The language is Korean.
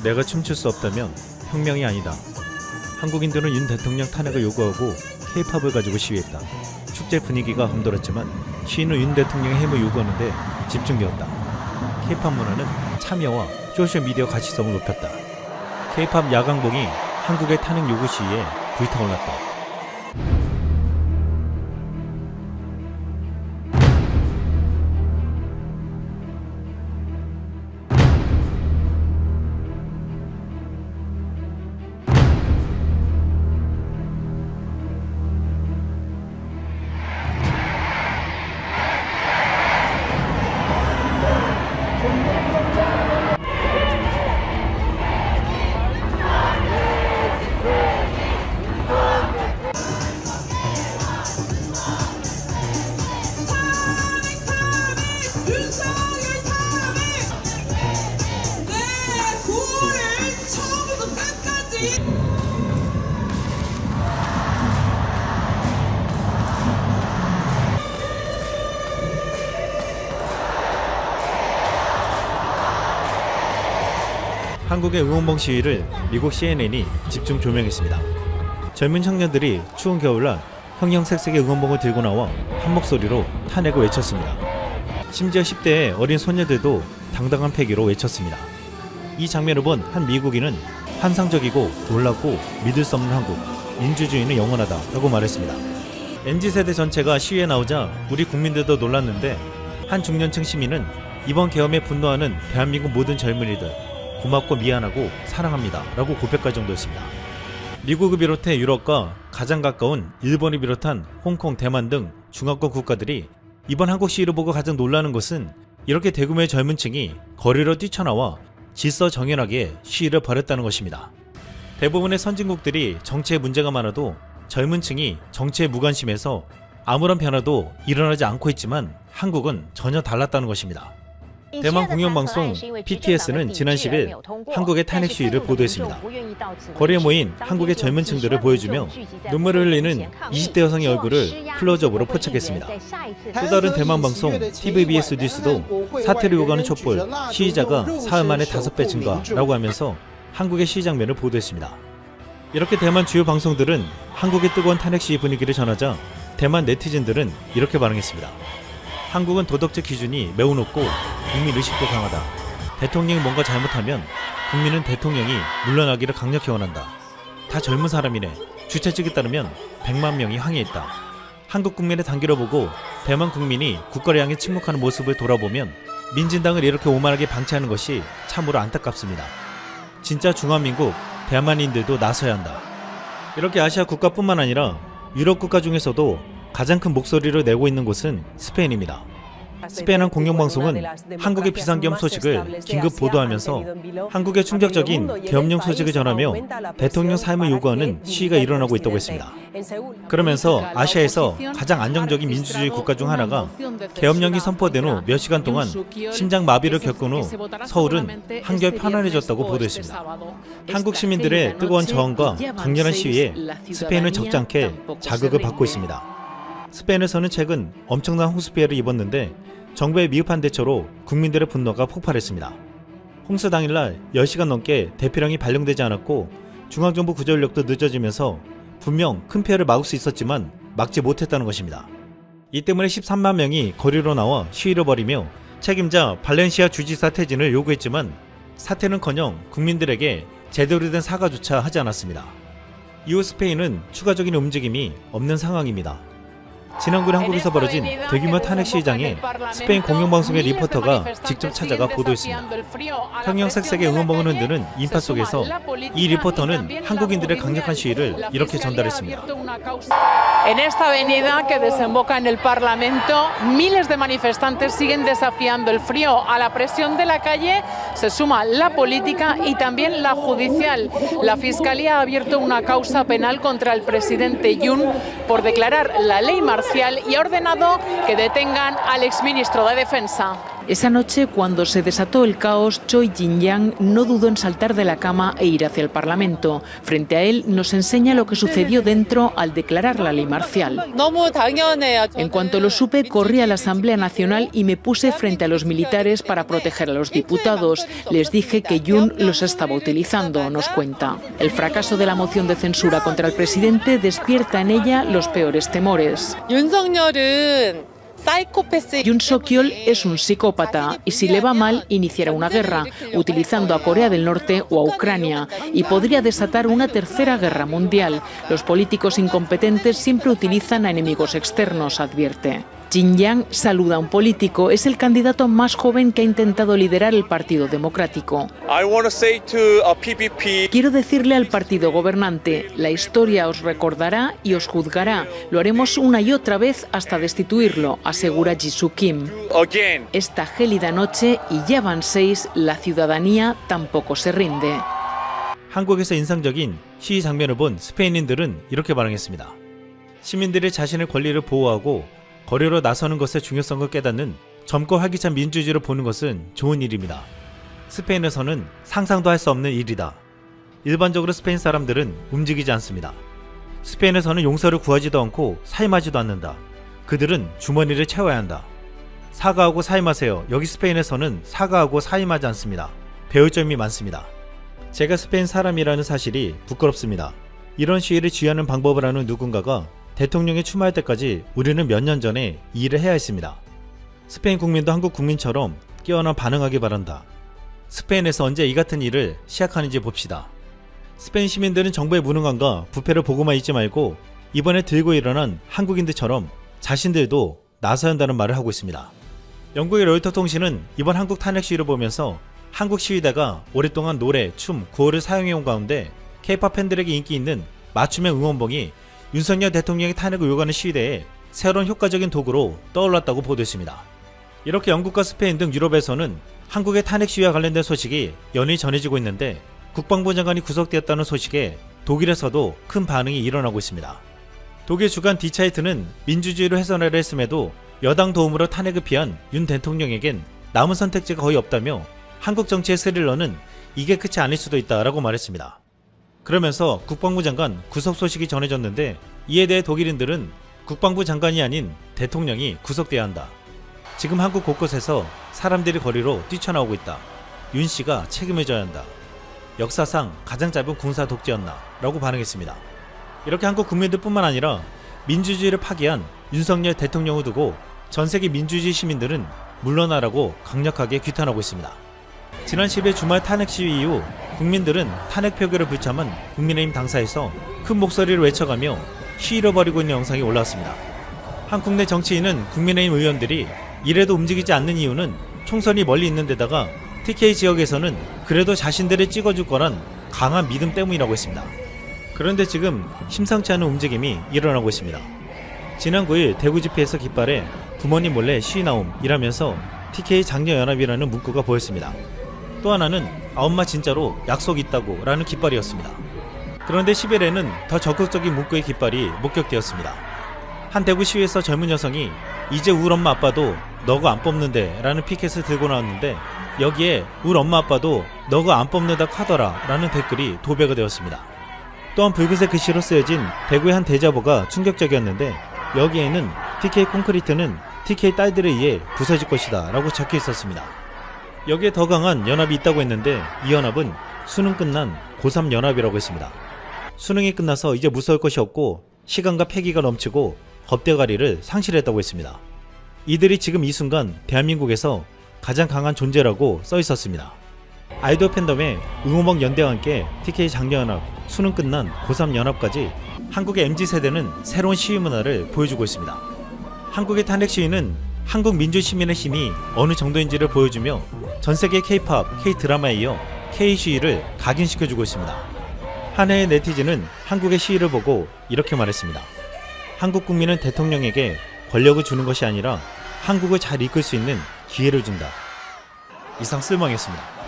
내가 춤출 수 없다면 혁명이 아니다. 한국인들은 윤 대통령 탄핵을 요구하고 K-팝을 가지고 시위했다. 축제 분위기가 험돌았지만 시위는 윤 대통령의 해임을 요구하는데 집중되었다. K-팝 문화는 참여와 소셜미디어 가치성을 높였다. K-팝 야광봉이 한국의 탄핵 요구 시위에 불타올랐다. 한국의 응원봉 시위를 미국 CNN이 집중 조명했습니다. 젊은 청년들이 추운 겨울날 형형색색의 응원봉을 들고 나와 한 목소리로 탄핵을 외쳤습니다. 심지어 10대의 어린 소녀들도 당당한 패기로 외쳤습니다. 이 장면을 본 한 미국인은 환상적이고 놀랍고 믿을 수 없는 한국, 민주주의는 영원하다 라고 말했습니다. MZ세대 전체가 시위에 나오자 우리 국민들도 놀랐는데 한 중년층 시민은 이번 계엄에 분노하는 대한민국 모든 젊은이들 고맙고 미안하고 사랑합니다 라고 고백할 정도였습니다. 미국을 비롯해 유럽과 가장 가까운 일본을 비롯한 홍콩, 대만 등 중화권 국가들이 이번 한국 시위를 보고 가장 놀라는 것은 이렇게 대규모의 젊은 층이 거리로 뛰쳐나와 질서정연하게 시위를 벌였다는 것입니다. 대부분의 선진국들이 정치에 문제가 많아도 젊은 층이 정치에 무관심해서 아무런 변화도 일어나지 않고 있지만 한국은 전혀 달랐다는 것입니다. 대만 공영방송 PTS는 지난 10일 한국의 탄핵 시위를 보도했습니다. 거리에 모인 한국의 젊은 층들을 보여주며 눈물을 흘리는 20대 여성의 얼굴을 클로즈업으로 포착했습니다. 또 다른 대만 방송 TVBS 뉴스도 사퇴를 요구하는 촛불, 시위자가 사흘 만에 5배 증가라고 하면서 한국의 시위 장면을 보도했습니다. 이렇게 대만 주요 방송들은 한국의 뜨거운 탄핵 시위 분위기를 전하자 대만 네티즌들은 이렇게 반응했습니다. 한국은 도덕적 기준이 매우 높고 국민의식도 강하다. 대통령이 뭔가 잘못하면 국민은 대통령이 물러나기를 강력히 원한다. 다 젊은 사람이네. 주최 측에 따르면 100만 명이 항의했다. 한국 국민의 단계로 보고 대만 국민이 국가를 향해 침묵하는 모습을 돌아보면 민진당을 이렇게 오만하게 방치하는 것이 참으로 안타깝습니다. 진짜 중화민국 대만인들도 나서야 한다. 이렇게 아시아 국가뿐만 아니라 유럽 국가 중에서도 가장 큰 목소리를 내고 있는 곳은 스페인입니다. 스페인 한 공영방송은 한국의 비상계엄 소식을 긴급 보도하면서 한국의 충격적인 계엄령 소식을 전하며 대통령 사임을 요구하는 시위가 일어나고 있다고 했습니다. 그러면서 아시아에서 가장 안정적인 민주주의 국가 중 하나가 계엄령이 선포된 후 몇 시간 동안 심장 마비를 겪은 후 서울은 한결 편안해졌다고 보도했습니다. 한국 시민들의 뜨거운 저항과 강렬한 시위에 스페인은 적잖게 자극을 받고 있습니다. 스페인에서는 최근 엄청난 홍수 피해를 입었는데 정부의 미흡한 대처로 국민들의 분노가 폭발했습니다. 홍수 당일날 10시간 넘게 대피령이 발령되지 않았고 중앙정부 구조력도 늦어지면서 분명 큰 피해를 막을 수 있었지만 막지 못했다는 것입니다. 이 때문에 13만 명이 거리로 나와 시위를 벌이며 책임자 발렌시아 주지사 퇴진을 요구했지만 사퇴는커녕 국민들에게 제대로 된 사과조차 하지 않았습니다. 이후 스페인은 추가적인 움직임이 없는 상황입니다. 지난 9일 한국에서 벌어진 대규모 탄핵 시위장에 스페인 공영방송의 리포터가 직접 찾아가 보도했습니다. 형형색색의 응원봉을 흔드는 인파 속에서 이 리포터는 한국인들의 강력한 시위를 이렇게 전달했습니다. En esta avenida que desemboca en el Parlamento, miles de manifestantes siguen desafiando el frío. A la presión de la calle se suma la política y también la judicial. La Fiscalía ha abierto una causa penal contra el presidente Yoon por declarar la ley marcial y ha ordenado que detengan al exministro de Defensa. Esa noche, cuando se desató el caos, Choi Jin-yang no dudó en saltar de la cama e ir hacia el Parlamento. Frente a él, nos enseña lo que sucedió dentro al declarar la ley marcial. En cuanto lo supe, corrí a la Asamblea Nacional y me puse frente a los militares para proteger a los diputados. Les dije que Yoon los estaba utilizando, nos cuenta. El fracaso de la moción de censura contra el presidente despierta en ella los peores temores. Yoon Suk-yeol es un psicópata y si le va mal iniciará una guerra, utilizando a Corea del Norte o a Ucrania, y podría desatar una tercera guerra mundial. Los políticos incompetentes siempre utilizan a enemigos externos, advierte. Jin-yang saluda a un político, es el candidato más joven que ha intentado liderar el Partido Democrático. Quiero decirle al partido gobernante, la historia os recordará y os juzgará. Lo haremos una y otra vez hasta destituirlo, asegura Jisoo Kim. Esta gélida noche, y ya van 6, la ciudadanía tampoco se rinde. 한국에서 인상적인 시위 장면을 본 스페인인들은 이렇게 반응했습니다. 시민들이 자신의 권리를 보호하고 거리로 나서는 것의 중요성을 깨닫는 젊고 활기찬 민주주의를 보는 것은 좋은 일입니다. 스페인에서는 상상도 할 수 없는 일이다. 일반적으로 스페인 사람들은 움직이지 않습니다. 스페인에서는 용서를 구하지도 않고 사임하지도 않는다. 그들은 주머니를 채워야 한다. 사과하고 사임하세요. 여기 스페인에서는 사과하고 사임하지 않습니다. 배울 점이 많습니다. 제가 스페인 사람이라는 사실이 부끄럽습니다. 이런 시위를 지휘하는 방법을 아는 누군가가 대통령이 출마할 때까지 우리는 몇 년 전에 이 일을 해야 했습니다. 스페인 국민도 한국 국민처럼 깨어나 반응하기 바란다. 스페인에서 언제 이 같은 일을 시작하는지 봅시다. 스페인 시민들은 정부의 무능함과 부패를 보고만 있지 말고 이번에 들고 일어난 한국인들처럼 자신들도 나서야 한다는 말을 하고 있습니다. 영국의 로이터 통신은 이번 한국 탄핵 시위를 보면서 한국 시위대가 오랫동안 노래, 춤, 구호를 사용해온 가운데 K-POP 팬들에게 인기 있는 맞춤형 응원봉이 윤석열 대통령의 탄핵을 요구하는 시위대에 새로운 효과적인 도구로 떠올랐다고 보도했습니다. 이렇게 영국과 스페인 등 유럽에서는 한국의 탄핵 시위와 관련된 소식이 연일 전해지고 있는데 국방부 장관이 구속되었다는 소식에 독일에서도 큰 반응이 일어나고 있습니다. 독일 주간 디차이트는 민주주의로 해산하려 했음에도 여당 도움으로 탄핵을 피한 윤 대통령에겐 남은 선택지가 거의 없다며 한국 정치의 스릴러는 이게 끝이 아닐 수도 있다라고 말했습니다. 그러면서 국방부 장관 구속 소식이 전해졌는데 이에 대해 독일인들은 국방부 장관이 아닌 대통령이 구속돼야 한다. 지금 한국 곳곳에서 사람들이 거리로 뛰쳐나오고 있다. 윤 씨가 책임을 져야 한다. 역사상 가장 짧은 군사 독재였나? 라고 반응했습니다. 이렇게 한국 국민들뿐만 아니라 민주주의를 파기한 윤석열 대통령을 두고 전 세계 민주주의 시민들은 물러나라고 강력하게 규탄하고 있습니다. 지난 10일 주말 탄핵 시위 이후 국민들은 탄핵 표결을 불참한 국민의힘 당사에서 큰 목소리를 외쳐가며 시위를 벌이고 있는 영상이 올라왔습니다. 한국 내 정치인은 국민의힘 의원들이 이래도 움직이지 않는 이유는 총선이 멀리 있는 데다가 TK 지역에서는 그래도 자신들을 찍어줄 거란 강한 믿음 때문이라고 했습니다. 그런데 지금 심상치 않은 움직임이 일어나고 있습니다. 지난 9일 대구 집회에서 깃발에 부모님 몰래 시위 나옴이라면서 TK 장려연합이라는 문구가 보였습니다. 또 하나는 엄마 진짜로 약속 있다고 라는 깃발이었습니다. 그런데 10일에는 더 적극적인 문구의 깃발이 목격되었습니다. 한 대구 시위에서 젊은 여성이 이제 울 엄마 아빠도 너가 안 뽑는데 라는 피켓을 들고 나왔는데 여기에 울 엄마 아빠도 너가 안 뽑는다고 하더라 라는 댓글이 도배가 되었습니다. 또한 붉은색 글씨로 쓰여진 대구의 한 대자보가 충격적이었는데 여기에는 TK 콘크리트는 TK 딸들에 의해 부서질 것이다 라고 적혀 있었습니다. 여기에 더 강한 연합이 있다고 했는데 이 연합은 수능 끝난 고3 연합이라고 했습니다. 수능이 끝나서 이제 무서울 것이 없고 시간과 패기가 넘치고 겁대가리를 상실했다고 했습니다. 이들이 지금 이 순간 대한민국에서 가장 강한 존재라고 써 있었습니다. 아이돌 팬덤의 응원봉 연대와 함께 TK 장려연합, 수능 끝난 고3 연합까지 한국의 MZ세대는 새로운 시위 문화를 보여주고 있습니다. 한국의 탄핵 시위는 한국 민주시민의 힘이 어느 정도인지를 보여주며 전세계 K-POP, K-드라마에 이어 K-시위를 각인시켜주고 있습니다. 한 해의 네티즌은 한국의 시위를 보고 이렇게 말했습니다. 한국 국민은 대통령에게 권력을 주는 것이 아니라 한국을 잘 이끌 수 있는 기회를 준다. 이상 쓸망이었습니다.